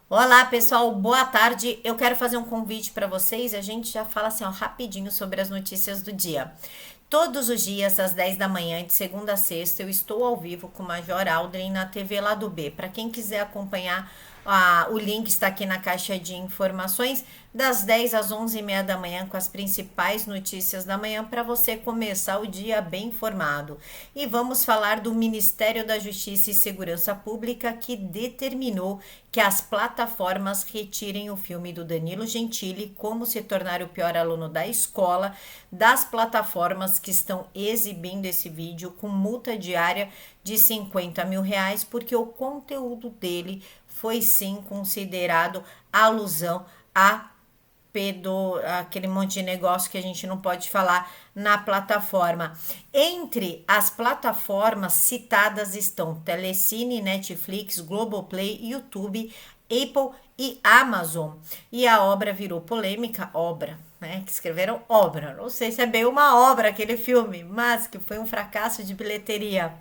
Olá, pessoal, boa tarde. Eu quero fazer um convite para vocês. A gente já fala assim, ó, rapidinho sobre as notícias do dia. Todos os dias, às 10 da manhã, de segunda a sexta, eu estou ao vivo com o Major Aldrin na TV Lado B. Para quem quiser acompanhar, o link está aqui na caixa de informações, das 10 às 11h30 da manhã, com as principais notícias da manhã, para você começar o dia bem informado. E vamos falar do Ministério da Justiça e Segurança Pública, que determinou que as plataformas retirem o filme do Danilo Gentili, Como se tornar o pior aluno da escola, das plataformas que estão exibindo esse vídeo com multa diária de 50 mil reais, porque o conteúdo dele foi sim considerado alusão a aquele monte de negócio que a gente não pode falar na plataforma. Entre as plataformas citadas estão Telecine, Netflix, Globoplay, YouTube, Apple e Amazon. E a obra virou polêmica, né? Que escreveram obra. Não sei se é bem uma obra aquele filme, mas que foi um fracasso de bilheteria.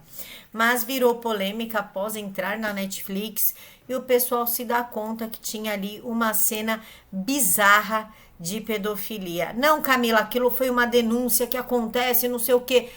Mas virou polêmica após entrar na Netflix e o pessoal se dá conta que tinha ali uma cena bizarra de pedofilia. Não, Camila, aquilo foi uma denúncia que acontece, não sei o quê.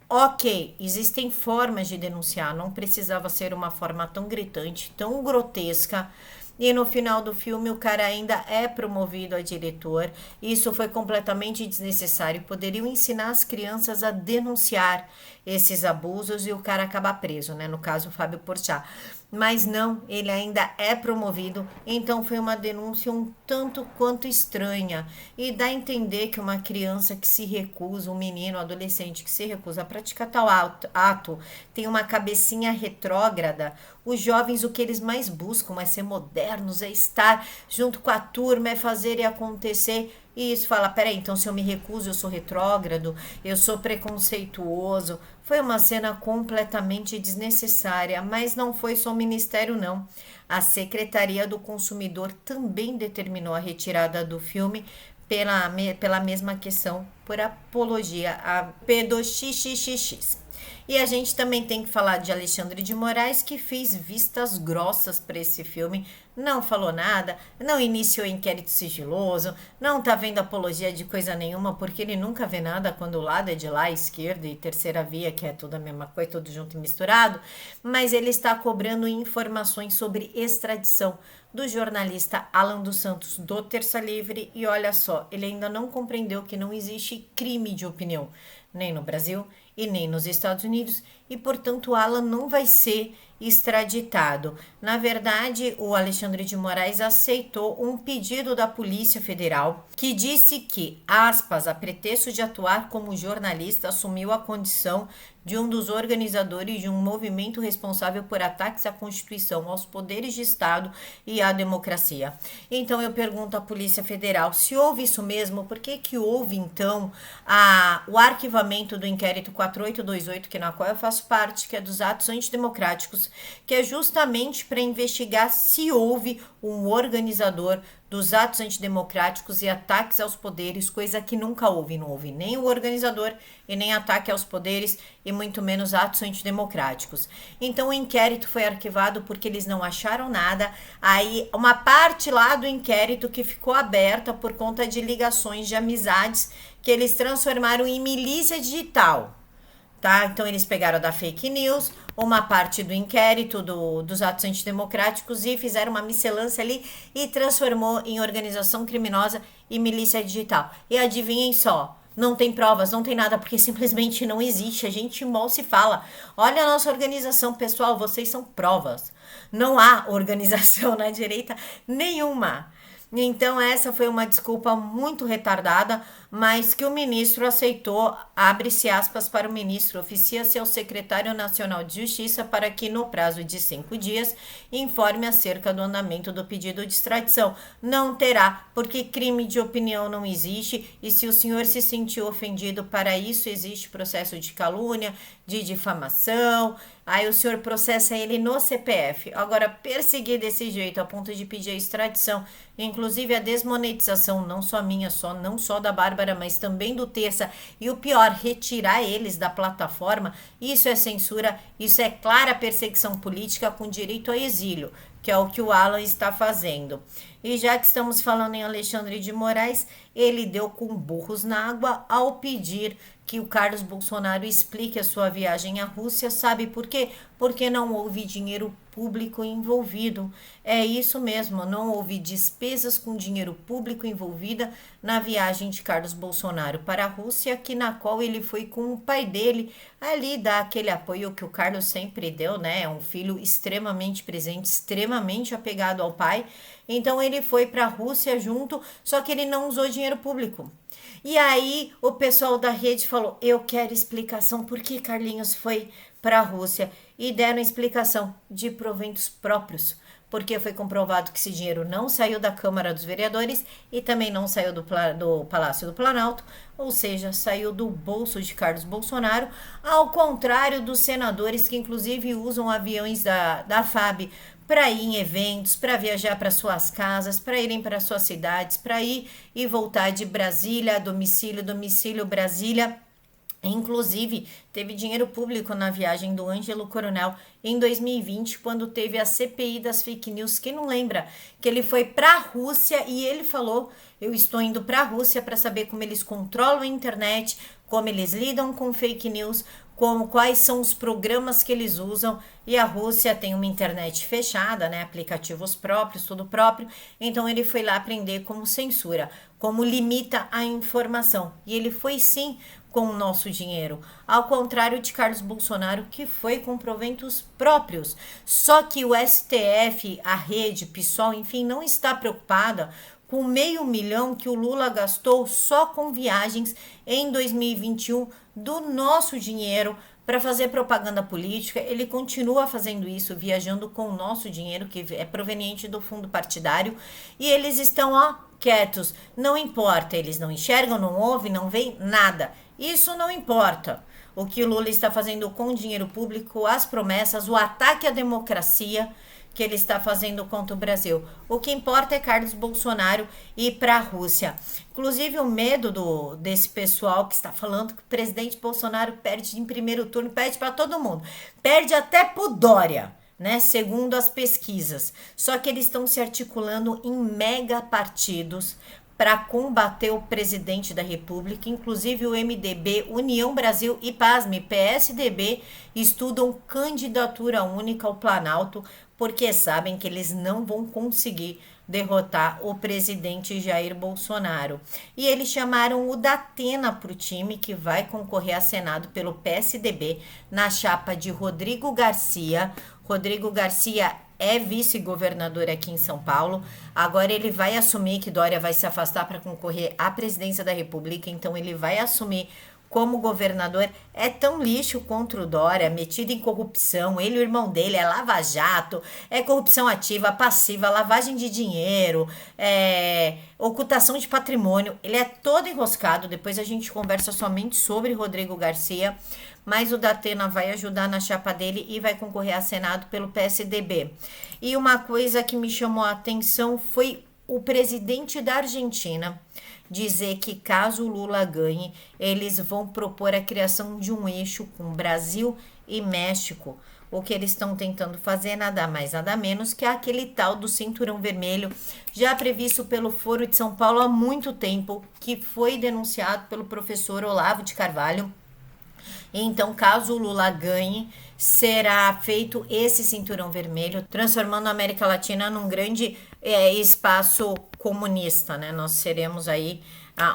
Ok, existem formas de denunciar, não precisava ser uma forma tão gritante, tão grotesca. E no final do filme o cara ainda é promovido a diretor. Isso foi completamente desnecessário. Poderiam ensinar as crianças a denunciar esses abusos e o cara acaba preso, né? No caso, o Fábio Porchat. Mas não, ele ainda é promovido, então foi uma denúncia um tanto quanto estranha. E dá a entender que uma criança que se recusa, um menino, um adolescente que se recusa a praticar tal ato, tem uma cabecinha retrógrada. Os jovens, o que eles mais buscam é ser modernos, é estar junto com a turma, é fazer e acontecer. E isso fala, peraí, então se eu me recuso, eu sou retrógrado, eu sou preconceituoso. Foi uma cena completamente desnecessária, mas não foi só o Ministério, não. A Secretaria do Consumidor também determinou a retirada do filme pela mesma questão, por apologia a pedoxixixix. E a gente também tem que falar de Alexandre de Moraes, que fez vistas grossas para esse filme, não falou nada, não iniciou inquérito sigiloso, não tá vendo apologia de coisa nenhuma, porque ele nunca vê nada quando o lado é de lá, esquerda e terceira via, que é tudo a mesma coisa, tudo junto e misturado, mas ele está cobrando informações sobre extradição do jornalista Alan dos Santos do Terça Livre, e olha só, ele ainda não compreendeu que não existe crime de opinião, nem no Brasil e nem nos Estados Unidos, e portanto Alan não vai ser extraditado. Na verdade, o Alexandre de Moraes aceitou um pedido da Polícia Federal que disse que, aspas, a pretexto de atuar como jornalista, assumiu a condição de um dos organizadores de um movimento responsável por ataques à Constituição, aos poderes de Estado e à democracia. Então eu pergunto à Polícia Federal, se houve isso mesmo, por que houve então o arquivamento do inquérito 4828, que na qual eu faço parte, que é dos atos antidemocráticos, que é justamente para investigar se houve um organizador dos atos antidemocráticos e ataques aos poderes, coisa que nunca houve. Não houve nem o organizador e nem ataque aos poderes e muito menos atos antidemocráticos. Então o inquérito foi arquivado porque eles não acharam nada. Aí uma parte lá do inquérito que ficou aberta por conta de ligações de amizades que eles transformaram em milícia digital. Tá? Então eles pegaram da fake news, uma parte do inquérito dos atos antidemocráticos e fizeram uma miscelância ali e transformou em organização criminosa e milícia digital. E adivinhem só, não tem provas, não tem nada, porque simplesmente não existe, a gente mal se fala. Olha a nossa organização, pessoal, vocês são provas. Não há organização na direita nenhuma. Então essa foi uma desculpa muito retardada, mas que o ministro aceitou, abre-se aspas para o ministro, oficia-se ao secretário nacional de justiça para que no prazo de 5 dias informe acerca do andamento do pedido de extradição. Não terá, porque crime de opinião não existe e se o senhor se sentiu ofendido, para isso existe processo de calúnia, de difamação, aí o senhor processa ele no CPF. Agora, perseguir desse jeito a ponto de pedir a extradição, inclusive a desmonetização, não só minha, não só da Bárbara, mas também do Terça, e o pior, retirar eles da plataforma, isso é censura, isso é clara perseguição política com direito a exílio. que é o que o Alan está fazendo. E já que estamos falando em Alexandre de Moraes, ele deu com burros na água ao pedir que o Carlos Bolsonaro explique a sua viagem à Rússia. Sabe por quê? Porque não houve dinheiro público envolvido. É isso mesmo, não houve despesas com dinheiro público envolvida na viagem de Carlos Bolsonaro para a Rússia, que na qual ele foi com o pai dele ali dar aquele apoio que o Carlos sempre deu, né? É um filho extremamente presente, extremamente apegado ao pai. Então ele foi para a Rússia junto, só que ele não usou dinheiro público. E aí o pessoal da rede falou: eu quero explicação por que Carlinhos foi para a Rússia. E deram explicação de proventos próprios, porque foi comprovado que esse dinheiro não saiu da Câmara dos Vereadores e também não saiu do Palácio do Planalto, ou seja, saiu do bolso de Carlos Bolsonaro, ao contrário dos senadores que inclusive usam aviões da FAB para ir em eventos, para viajar para suas casas, para irem para suas cidades, para ir e voltar de Brasília, domicílio, Brasília. Inclusive, teve dinheiro público na viagem do Ângelo Coronel em 2020, quando teve a CPI das fake news. Quem não lembra que ele foi para a Rússia e ele falou: eu estou indo para a Rússia para saber como eles controlam a internet, como eles lidam com fake news, quais são os programas que eles usam. E a Rússia tem uma internet fechada, né, aplicativos próprios, tudo próprio. Então ele foi lá aprender como censura, como limita a informação. E ele foi sim com o nosso dinheiro, ao contrário de Carlos Bolsonaro, que foi com proventos próprios. Só que o STF, a rede, PSOL, enfim, não está preocupada com 500 mil que o Lula gastou só com viagens em 2021 do nosso dinheiro para fazer propaganda política. Ele continua fazendo isso, viajando com o nosso dinheiro, que é proveniente do fundo partidário, e eles estão, quietos. Não importa, eles não enxergam, não ouvem, não veem nada. Isso não importa. O que o Lula está fazendo com o dinheiro público, as promessas, o ataque à democracia que ele está fazendo contra o Brasil. O que importa é Carlos Bolsonaro ir para a Rússia. Inclusive, o medo desse pessoal que está falando que o presidente Bolsonaro perde em primeiro turno, perde para todo mundo. Perde até pro Dória, né? Segundo as pesquisas. Só que eles estão se articulando em mega partidos para combater o presidente da República. Inclusive o MDB, União Brasil e, pasme, PSDB estudam candidatura única ao Planalto, porque sabem que eles não vão conseguir derrotar o presidente Jair Bolsonaro. E eles chamaram o Datena para o time, que vai concorrer a Senado pelo PSDB na chapa de Rodrigo Garcia. Rodrigo Garcia é vice-governador aqui em São Paulo. Agora ele vai assumir que Dória vai se afastar para concorrer à presidência da República, então ele vai assumir como governador. É tão lixo contra o Dória, metido em corrupção. Ele e o irmão dele é lava-jato, é corrupção ativa, passiva, lavagem de dinheiro, ocultação de patrimônio. Ele é todo enroscado. Depois a gente conversa somente sobre Rodrigo Garcia, mas o Datena vai ajudar na chapa dele e vai concorrer a Senado pelo PSDB. E uma coisa que me chamou a atenção foi o presidente da Argentina dizer que caso o Lula ganhe, eles vão propor a criação de um eixo com Brasil e México. O que eles estão tentando fazer é nada mais, nada menos que aquele tal do cinturão vermelho, já previsto pelo Foro de São Paulo há muito tempo, que foi denunciado pelo professor Olavo de Carvalho. Então, caso o Lula ganhe, será feito esse cinturão vermelho, transformando a América Latina num grande espaço comunista, né? Nós seremos aí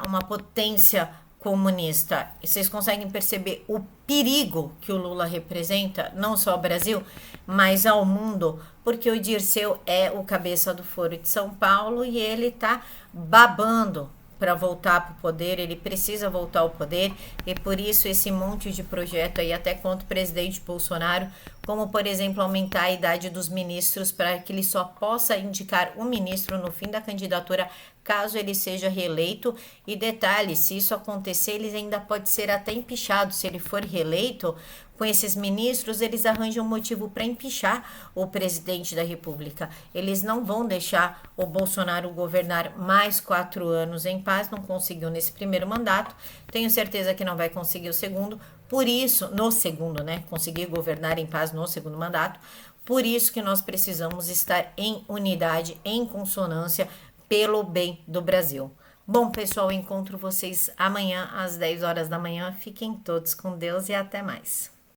uma potência comunista. E vocês conseguem perceber o perigo que o Lula representa, não só ao Brasil, mas ao mundo, porque o Dirceu é o cabeça do Foro de São Paulo e ele tá babando para voltar para o poder. Ele precisa voltar ao poder, e por isso esse monte de projeto aí até contra o presidente Bolsonaro, como por exemplo aumentar a idade dos ministros para que ele só possa indicar um ministro no fim da candidatura caso ele seja reeleito. E detalhe, se isso acontecer, ele ainda pode ser até empichado. Se ele for reeleito, com esses ministros, eles arranjam um motivo para empichar o presidente da República. Eles não vão deixar o Bolsonaro governar mais 4 anos em paz. Não conseguiu nesse primeiro mandato. Tenho certeza que não vai conseguir o segundo. Por isso, no segundo, né? Conseguir governar em paz no segundo mandato. Por isso que nós precisamos estar em unidade, em consonância, pelo bem do Brasil. Bom, pessoal, encontro vocês amanhã às 10 horas da manhã. Fiquem todos com Deus e até mais.